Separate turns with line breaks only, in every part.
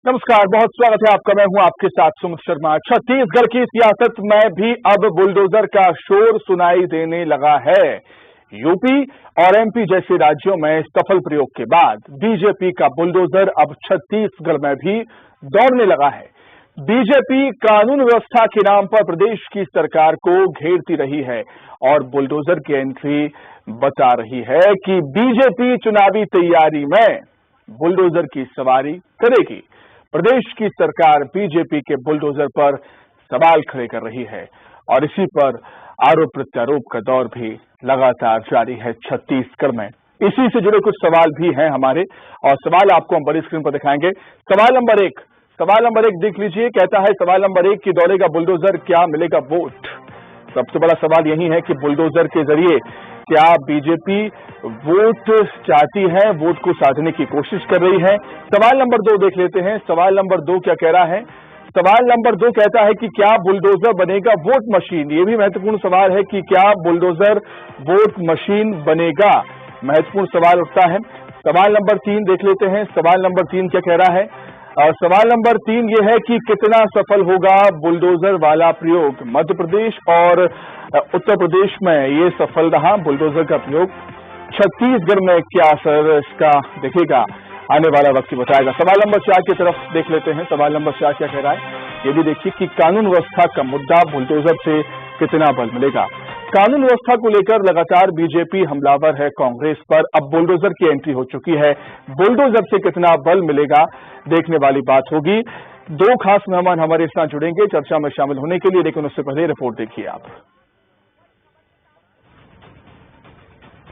नमस्कार, बहुत स्वागत है आपका। मैं हूं आपके साथ सुमित शर्मा। छत्तीसगढ़ की सियासत में भी अब बुलडोजर का शोर सुनाई देने लगा है। यूपी और एमपी जैसे राज्यों में सफल प्रयोग के बाद बीजेपी का बुलडोजर अब छत्तीसगढ़ में भी दौड़ने लगा है। बीजेपी कानून व्यवस्था के नाम पर प्रदेश की सरकार को घेरती रही है और बुलडोजर की एंट्री बता रही है कि बीजेपी चुनावी तैयारी में बुलडोजर की सवारी करेगी। प्रदेश की सरकार बीजेपी के बुलडोजर पर सवाल खड़े कर रही है और इसी पर आरोप प्रत्यारोप का दौर भी लगातार जारी है छत्तीसगढ़ में। इसी से जुड़े कुछ सवाल भी हैं हमारे और सवाल आपको हम बड़ी स्क्रीन पर दिखाएंगे। सवाल नंबर एक देख लीजिए। कहता है सवाल नंबर 1 कि दौड़ेगा बुलडोजर, क्या मिलेगा वोट? सबसे बड़ा सवाल यही है कि बुलडोजर के जरिए क्या बीजेपी वोट चाहती है, वोट को साधने की कोशिश कर रही है। सवाल नंबर 2 देख लेते हैं। सवाल नंबर 2 क्या कह रहा है? सवाल नंबर 2 कहता है कि क्या बुलडोजर बनेगा वोट मशीन? ये भी महत्वपूर्ण सवाल है कि क्या बुलडोजर वोट मशीन बनेगा, महत्वपूर्ण सवाल उठता है। सवाल नंबर 3 देख लेते हैं। सवाल नंबर 3 क्या कह रहा है? सवाल नंबर 3 ये है कि कितना सफल होगा बुलडोजर वाला प्रयोग। मध्य प्रदेश और उत्तर प्रदेश में ये सफल रहा बुलडोजर का प्रयोग। छत्तीसगढ़ में क्या असर इसका दिखेगा, आने वाला वक्त बताएगा। सवाल नंबर 4 की तरफ देख लेते हैं। सवाल नंबर 4 क्या कह रहा है ये भी देखिए कि कानून व्यवस्था का मुद्दा, बुलडोजर से कितना बल मिलेगा। कानून व्यवस्था को लेकर लगातार बीजेपी हमलावर है कांग्रेस पर। अब बुलडोजर की एंट्री हो चुकी है। बुलडोजर से कितना बल मिलेगा, देखने वाली बात होगी। 2 खास मेहमान हमारे साथ जुड़ेंगे चर्चा में शामिल होने के लिए, लेकिन उससे पहले रिपोर्ट देखिए आप।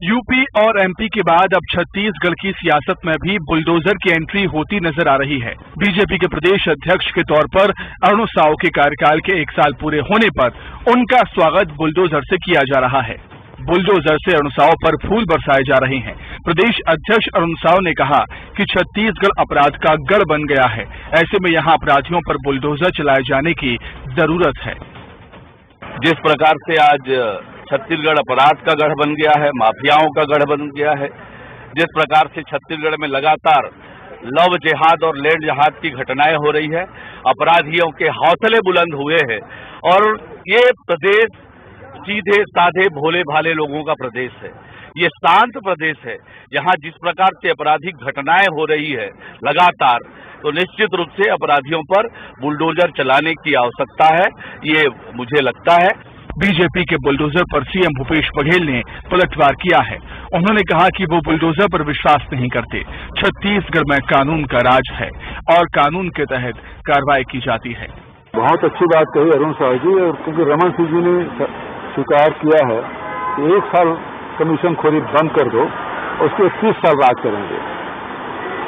यूपी और एमपी के बाद अब छत्तीसगढ़ की सियासत में भी बुलडोजर की एंट्री होती नजर आ रही है। बीजेपी के प्रदेश अध्यक्ष के तौर पर अरुण साव के कार्यकाल के 1 साल पूरे होने पर उनका स्वागत बुलडोजर से किया जा रहा है। बुलडोजर से अरुण साव पर फूल बरसाए जा रहे हैं। प्रदेश अध्यक्ष अरुण साव ने कहा कि छत्तीसगढ़ अपराध का गढ़ बन गया है, ऐसे में यहाँ अपराधियों पर बुलडोजर चलाए जाने की जरूरत है।
जिस प्रकार से आज छत्तीसगढ़ अपराध का गढ़ बन गया है, माफियाओं का गढ़ बन गया है, जिस प्रकार से छत्तीसगढ़ में लगातार लव जिहाद और लैंड जिहाद की घटनाएं हो रही है, अपराधियों के हौसले बुलंद हुए हैं और ये प्रदेश सीधे साधे भोले भाले लोगों का प्रदेश है। ये शांत प्रदेश है। यहाँ जिस प्रकार से आपराधिक घटनाएं हो रही है लगातार, तो निश्चित रूप से अपराधियों पर बुलडोजर चलाने की आवश्यकता है, ये मुझे लगता है।
बीजेपी के बुलडोजर पर सीएम भूपेश बघेल ने पलटवार किया है। उन्होंने कहा कि वो बुलडोजर पर विश्वास नहीं करते। छत्तीसगढ़ में कानून का राज है और कानून के तहत कार्रवाई की जाती है।
बहुत अच्छी बात कही अरुण साव जी, और क्योंकि रमन सिंह जी ने स्वीकार किया है कि 1 साल कमीशन खोरी बंद कर दो, उसके 30 साल राज करेंगे।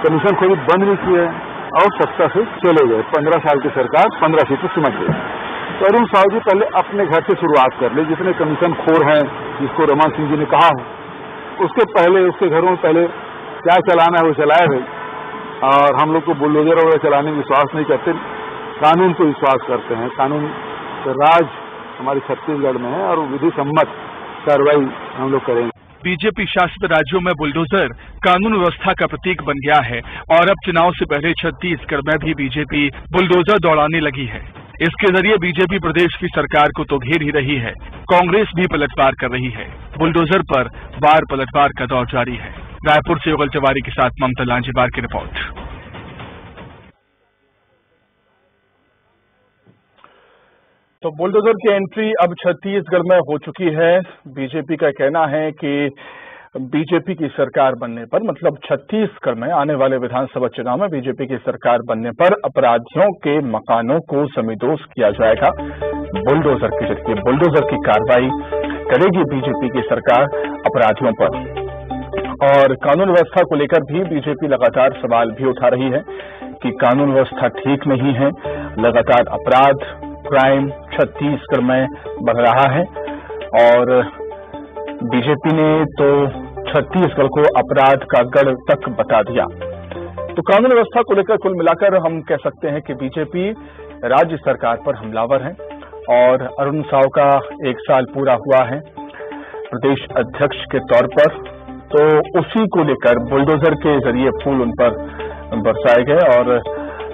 कमीशन खोरी बंद नहीं की है और सत्ता से चले गए। 15 साल की सरकार 15 सीटें सिमट गई। तो अरुण साव जी पहले अपने घर से शुरुआत कर ले। जितने कमीशन खोर हैं, जिसको रमन सिंह जी ने कहा है, उसके पहले उसके घरों में पहले क्या चलाना है वो चलाए भाई। और हम लोग को बुलडोजर वगैरह चलाने में विश्वास नहीं करते, कानून को विश्वास करते हैं। कानून का राज हमारे छत्तीसगढ़ में है और विधि सम्मत कार्रवाई हम लोग करेंगे।
बीजेपी शासित राज्यों में बुलडोजर कानून व्यवस्था का प्रतीक बन गया है और अब चुनाव से पहले छत्तीसगढ़ में भी बीजेपी बुलडोजर दौड़ाने लगी है। इसके जरिए बीजेपी प्रदेश की सरकार को तो घेर ही रही है, कांग्रेस भी पलटवार कर रही है। बुलडोजर पर बार पलटवार का दौर जारी है। रायपुर से युगल तिवारी के साथ ममता लांजेवार की रिपोर्ट।
तो बुलडोजर की एंट्री अब छत्तीसगढ़ में हो चुकी है। बीजेपी का कहना है कि बीजेपी की सरकार बनने पर, मतलब छत्तीसगढ़ में आने वाले विधानसभा चुनाव में बीजेपी की सरकार बनने पर अपराधियों के मकानों को समीदोष किया जाएगा बुलडोजर के जरिए। बुलडोजर की कार्रवाई करेगी बीजेपी की सरकार अपराधियों पर। और कानून व्यवस्था को लेकर भी बीजेपी लगातार सवाल भी उठा रही है कि कानून व्यवस्था ठीक नहीं है। लगातार अपराध, क्राइम छत्तीसगढ़ में बढ़ रहा है और बीजेपी ने तो छत्तीसगढ़ को अपराध का गढ़ तक बता दिया। तो कानून व्यवस्था को लेकर कुल मिलाकर हम कह सकते हैं कि बीजेपी राज्य सरकार पर हमलावर है और अरुण साव का 1 साल पूरा हुआ है प्रदेश अध्यक्ष के तौर पर, तो उसी को लेकर बुलडोजर के जरिए फूल उन पर बरसाए गए और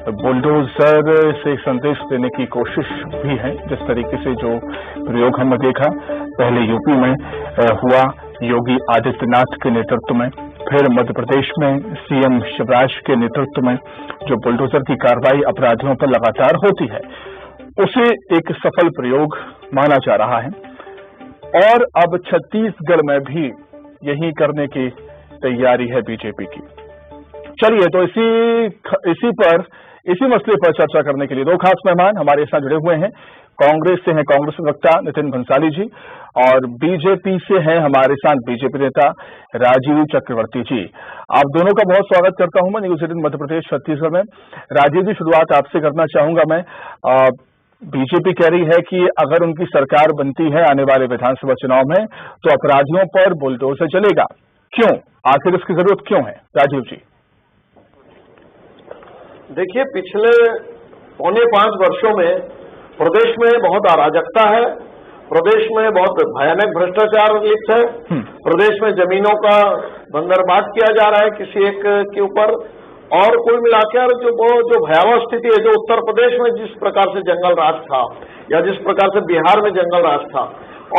बुलडोजर से संदेश देने की कोशिश भी है। जिस तरीके से जो प्रयोग हमने देखा पहले यूपी में हुआ योगी आदित्यनाथ के नेतृत्व में, फिर मध्य प्रदेश में सीएम शिवराज के नेतृत्व में जो बुलडोजर की कार्रवाई अपराधियों पर लगातार होती है, उसे एक सफल प्रयोग माना जा रहा है। और अब छत्तीसगढ़ में भी यही करने की तैयारी है बीजेपी की। चलिए तो इसी मसले पर चर्चा करने के लिए दो खास मेहमान हमारे साथ जुड़े हुए हैं। कांग्रेस से हैं कांग्रेस प्रवक्ता नितिन भंसाली जी और बीजेपी से हैं हमारे साथ बीजेपी नेता राजीव चक्रवर्ती जी। आप दोनों का बहुत स्वागत करता हूं मैं न्यूज 18 मध्य प्रदेश छत्तीसगढ़ में। राजीव जी, शुरुआत आपसे करना चाहूंगा मैं। बीजेपी कह रही है कि अगर उनकी सरकार बनती है आने वाले विधानसभा चुनाव में तो अपराधियों पर बुलडोजर चलेगा। क्यों, आखिर इसकी जरूरत क्यों है? राजीव जी।
देखिए, पिछले 4.25 वर्षों में प्रदेश में बहुत अराजकता है, प्रदेश में बहुत भयानक भ्रष्टाचार लिप्त है, प्रदेश में जमीनों का बंदरबाट किया जा रहा है किसी एक के ऊपर, और कुल मिलाकर जो भयावह स्थिति है, जो उत्तर प्रदेश में जिस प्रकार से जंगल राज था या जिस प्रकार से बिहार में जंगल राज था,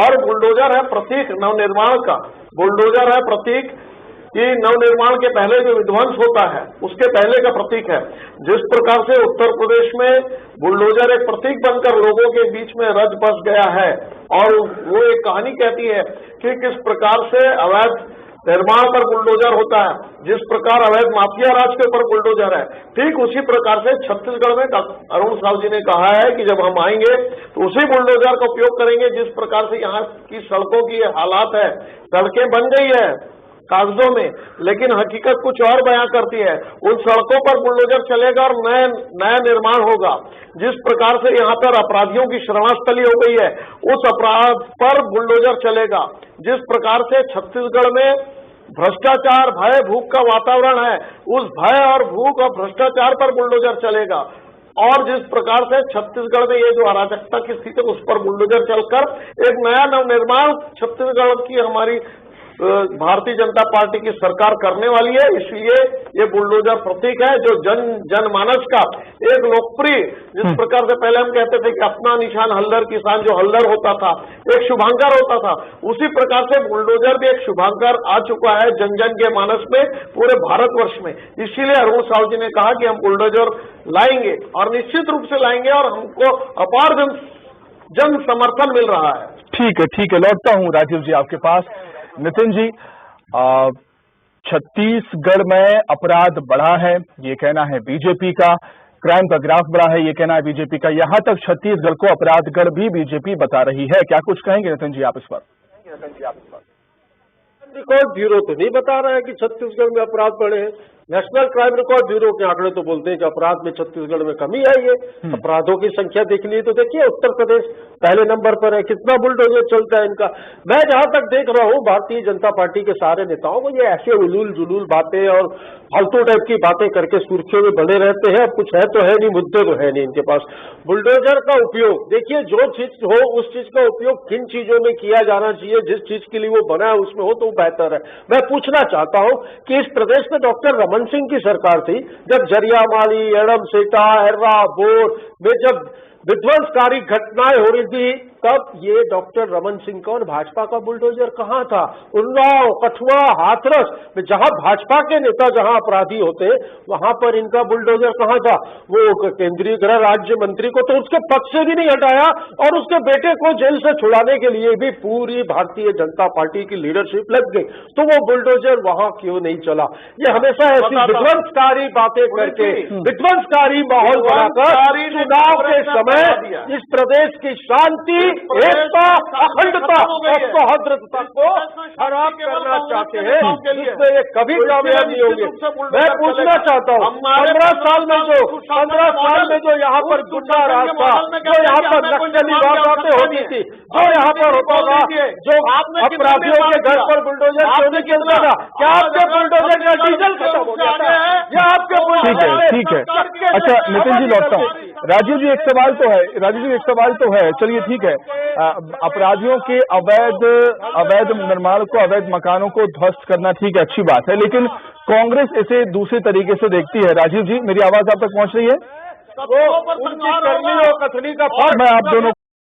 और बुलडोजर है प्रतीक नवनिर्माण का, बुलडोजर है प्रतीक कि नवनिर्माण के पहले जो विध्वंस होता है उसके पहले का प्रतीक है। जिस प्रकार से उत्तर प्रदेश में बुलडोजर एक प्रतीक बनकर लोगों के बीच में रच बस गया है, और वो एक कहानी कहती है कि किस प्रकार से अवैध निर्माण पर बुलडोजर होता है, जिस प्रकार अवैध माफिया राज के ऊपर बुलडोजर है, ठीक उसी प्रकार से छत्तीसगढ़ में अरुण साव जी ने कहा है कि जब हम आएंगे तो उसी बुलडोजर का उपयोग करेंगे। जिस प्रकार से यहाँ की सड़कों की हालात है, सड़कें बन गई है कागजों में, लेकिन हकीकत कुछ और बयां करती है। उन सड़कों पर बुलडोजर चलेगा और नया निर्माण होगा। जिस प्रकार से यहाँ पर अपराधियों की शरणास्थली हो गई है, उस अपराध पर बुलडोजर चलेगा। जिस प्रकार से छत्तीसगढ़ में भ्रष्टाचार, भय, भूख का वातावरण है, उस भय और भूख और भ्रष्टाचार पर बुलडोजर चलेगा। और जिस प्रकार से छत्तीसगढ़ में ये जो अराजकता की स्थिति है उस पर बुलडोजर चलकर एक नया नवनिर्माण छत्तीसगढ़ की हमारी भारतीय जनता पार्टी की सरकार करने वाली है। इसलिए ये बुलडोजर प्रतीक है जो जनमानस का एक लोकप्रिय, जिस प्रकार से पहले हम कहते थे कि अपना निशान हल्दर किसान, जो हल्दर होता था एक शुभांकर होता था, उसी प्रकार से बुलडोजर भी एक शुभांकर आ चुका है जन जन के मानस में, पूरे भारतवर्ष में। इसीलिए अरुण साव जी ने कहा कि हम बुलडोजर लाएंगे और निश्चित रूप से लाएंगे, और हमको अपार जन समर्थन मिल रहा है।
ठीक है, लौटता हूं राजीव जी आपके पास। नितिन जी, छत्तीसगढ़ में अपराध बढ़ा है ये कहना है बीजेपी का, क्राइम का ग्राफ बढ़ा है ये कहना है बीजेपी का, यहां तक छत्तीसगढ़ को अपराधगढ़ भी बीजेपी बता रही है। क्या कुछ कहेंगे नितिन जी आप इस पर?
रिकॉर्ड ब्यूरो तो नहीं बता रहा है कि छत्तीसगढ़ में अपराध बढ़े हैं। नेशनल क्राइम रिकॉर्ड ब्यूरो के आंकड़े तो बोलते हैं कि अपराध में छत्तीसगढ़ में कमी आई है। अपराधों की संख्या देखनी है तो देखिए, उत्तर प्रदेश पहले नंबर पर है, कितना बुलडोजर चलता है इनका। मैं जहां तक देख रहा हूं भारतीय जनता पार्टी के सारे नेताओं को ये ऐसे उलूल जुलूल बातें और फालतू टाइप की बातें करके सुर्खियों में बने रहते हैं। अब कुछ है तो है नहीं, मुद्दे तो है नहीं इनके पास। बुलडोजर का उपयोग देखिए, जो चीज हो उस चीज का उपयोग किन चीजों में किया जाना चाहिए, जिस चीज के लिए वो बना है उसमें हो तो बेहतर है। मैं पूछना चाहता हूं कि इस प्रदेश में डॉक्टर रमन सिंह की सरकार थी, जब जरियामाली, एडमसेटा, एर्रा, बोर में जब विध्वंसकारी घटनाएं हो रही थी, तब ये डॉक्टर रमन सिंह का और भाजपा का बुलडोजर कहां था? उन्नाव, कठुआ, हाथरस में जहां भाजपा के नेता जहां अपराधी होते वहां पर इनका बुलडोजर कहां था? वो केंद्रीय गृह राज्य मंत्री को तो उसके पद से भी नहीं हटाया, और उसके बेटे को जेल से छुड़ाने के लिए भी पूरी भारतीय जनता पार्टी की लीडरशिप लग गई। तो वो बुलडोजर वहां क्यों नहीं चला? ये हमेशा ऐसी विध्वंसकारी बातें करके, विध्वंसकारी माहौल बनाकर चुनाव के समय इस प्रदेश की शांति, एकता, अखंडता और सौहार्दता को खराब करना चाहते हैं, जिसमें ये कभी कामयाब नहीं होंगे। मैं पूछना चाहता हूँ, 15 साल में जो यहाँ पर गुंडा राज था, जो यहाँ पर नक्सली वारदातें होती थी, जो यहाँ पर होता था, जो अपराधियों के घर पर बुलडोजर क्यों नहीं चलता था? क्या आपके बुलडोजर का डीजल खत्म हो गया था? या आपके बुलडोजर?
ठीक है। अच्छा नितिन जी, लौटता हूँ। राजीव जी एक सवाल तो है, चलिए ठीक है, अपराधियों के अवैध निर्माण को, अवैध मकानों को ध्वस्त करना ठीक है, अच्छी बात है, लेकिन कांग्रेस इसे दूसरे तरीके से देखती है। राजीव जी, मेरी आवाज आप तक पहुंच रही है?
उनकी करनी और कसनी का फर्क
मैं आप दोनों